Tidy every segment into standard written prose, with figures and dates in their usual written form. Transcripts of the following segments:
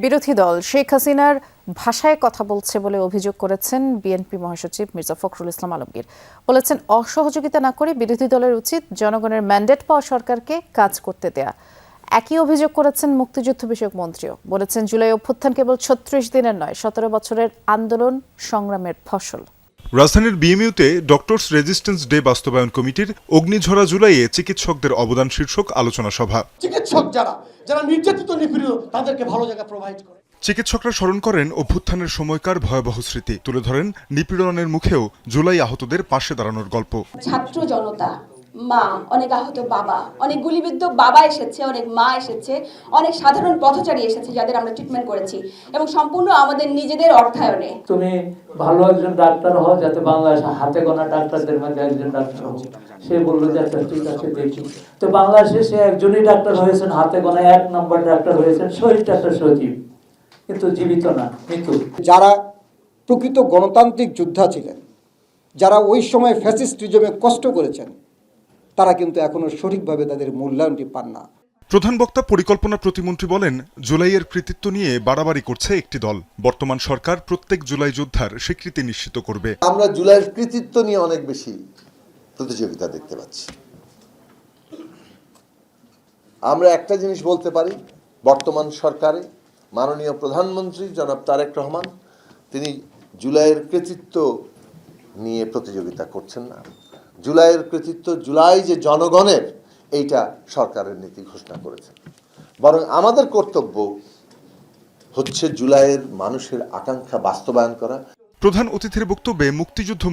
বিরোধী দল শেখ হাসিনার ভাষায় কথা বলছে বলে অভিযোগ করেছেন বিএনপি মহাসচিব মির্জা ফখরুল ইসলাম আলমগীর। বলেছেন, অসহযোগিতা না করে বিরোধী দলের উচিত জনগণের ম্যান্ডেট পাওয়া সরকারকে কাজ করতে দেয়া। একই অভিযোগ করেছেন মুক্তিযুদ্ধ বিষয়ক মন্ত্রীও। বলেছেন, জুলাই অভ্যুত্থান কেবল ৩৬ দিনের নয়, ১৭ বছরের আন্দোলন সংগ্রামের ফসল। রাজধানীর বিএমইউতে ডক্টরস রেজিস্ট্যান্স ডে বাস্তবায়ন কমিটির অগ্নিঝরা জুলাইয়ে চিকিৎসকদের অবদান শীর্ষক আলোচনা সভা। চিকিৎসক যারা নির্যাতিত নিপীড়িত তাদেরকে ভালো জায়গা প্রোভাইড করে। চিকিৎসকরা স্মরণ করেন অভ্যুত্থানের সময়কার ভয়াবহ স্মৃতি, তুলে ধরেন নিপীড়নের মুখেও জুলাই আহতদের পাশে দাঁড়ানোর গল্প। ছাত্র জনতা, মা, অনেক আহত বাবা, অনেক গুলিবিদ্ধ বাবা এসেছে, অনেক মা এসেছে, অনেক সাধারণ পথচারী এসেছে যাদের আমরা ট্রিটমেন্ট করেছি এবং সম্পূর্ণ আমাদের নিজেদের অর্থায়নে। তুমি ভালো একজন ডাক্তার হও, যাতে বাংলাদেশে হাতে গোনা ডাক্তারদের মধ্যে একজন ডাক্তার হও। সে বললো যে আচ্ছা ঠিক আছে দেখি। তো বাংলাদেশে সে একজনই ডাক্তার হয়েছেন, হাতে গোনা ১ নম্বর ডাক্তার হয়েছেন, শহীদ ডাক্তার সজীব, কিন্তু জীবিত না, মৃত্যু। যারা প্রকৃত গণতান্ত্রিক যোদ্ধা ছিলেন, যারা ওই সময় ফ্যাসিস্টিজমে কষ্ট করেছেন, তারা কিন্তু এখনো সঠিকভাবে তাদের মূল্যায়নটি পান না। প্রধান বক্তা পরিকল্পনা প্রতিমন্ত্রী বলেন, জুলাইয়ের কৃতিত্ব নিয়ে বাড়াবাড়ি করছে একটি দল। বর্তমান সরকার প্রত্যেক জুলাই যোদ্ধার স্বীকৃতি নিশ্চিত করবে। আমরা জুলাইয়ের কৃতিত্ব নিয়ে অনেক বেশি প্রতিযোগিতা দেখতে পাচ্ছি। আমরা একটা জিনিস বলতে পারি, বর্তমান সরকারে মাননীয় প্রধানমন্ত্রী জনাব তারেক রহমান, তিনি জুলাইয়ের কৃতিত্ব নিয়ে প্রতিযোগিতা করছেন না। জুলাইয়ের কৃতিত্ব, জুলাই যে জনগণের, এইটা সরকারের নীতি ঘোষণা করেছে। বরং আমাদের কর্তব্য হচ্ছে জুলাইয়ের মানুষের আকাঙ্ক্ষা বাস্তবায়ন করা। প্রধান অতিথির বক্তব্যে মুক্তিযুদ্ধ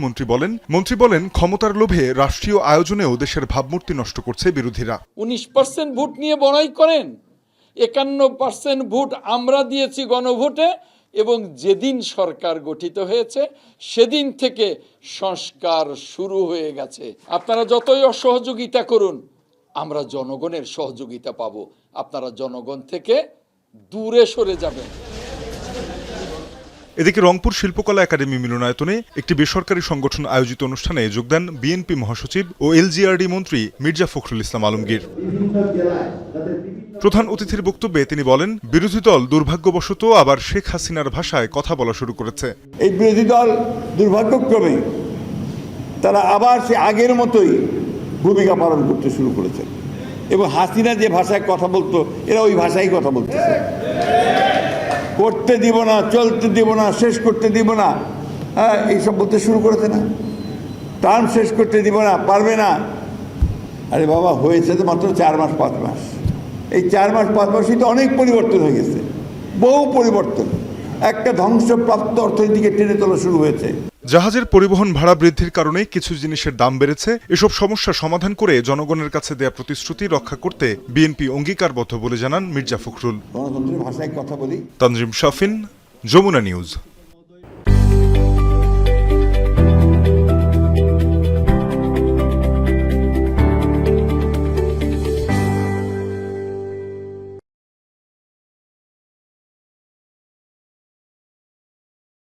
মন্ত্রী বলেন, ক্ষমতার লোভে রাষ্ট্রীয় আয়োজনেও দেশের ভাবমূর্তি নষ্ট করছে বিরোধীরা। 19% ভোট নিয়ে বড়াই করেন, 51% ভোট আমরা দিয়েছি গণভোটে এবং যেদিন সরকার গঠিত হয়েছে সেদিন থেকে সংস্কার শুরু হয়ে গেছে। আপনারা যতই অসহযোগিতা করুন, আমরা জনগণের সহযোগিতা পাবো। আপনারা জনগণ থেকে দূরে সরে যাবেন। এদিকে রংপুর শিল্পকলা একাডেমি মিলনায়তনে একটি বেসরকারি সংগঠন আয়োজিত অনুষ্ঠানে যোগ দেন বিএনপি মহাসচিব ও এলজিআরডি মন্ত্রী মির্জা ফখরুল ইসলাম আলমগীর। প্রধান অতিথির বক্তব্যে তিনি বলেন, বিরোধী দল দুর্ভাগ্যবশত আবার শেখ হাসিনার ভাষায় কথা বলা শুরু করেছে। এই বিরোধী দল দুর্ভাগ্যক্রমে তারা আবার সে আগের মতোই ভূমিকা পালন করতে শুরু করেছে এবং হাসিনা যে ভাষায় কথা বলতো, এরা ওই ভাষায় কথা বলতেছে। করতে দিব না, চলতে দিব না, শেষ করতে দিব না, হ্যাঁ, এইসব বলতে শুরু করেছে না। টার্ম শেষ করতে দিব না, পারবে না। আরে বাবা, হয়েছে তো মাত্র 4 মাস 5 মাস। এই 4 মাস 5 মাসই তো অনেক পরিবর্তন হয়ে গেছে, বহু পরিবর্তন। একটা ধ্বংসপ্রাপ্ত অর্থনীতিকে টেনে তোলা শুরু হয়েছে। জাহাজের পরিবহন ভাড়া বৃদ্ধির কারণে কিছু জিনিসের দাম বেড়েছে। এসব সমস্যা সমাধান করে জনগণের কাছে দেয়া প্রতিশ্রুতি রক্ষা করতে বিএনপি অঙ্গীকারবদ্ধ বলে জানান মির্জা ফখরুল। গণতন্ত্রের ভাষায় কথা বলি। তানজিম শাফিন, যমুনা নিউজ।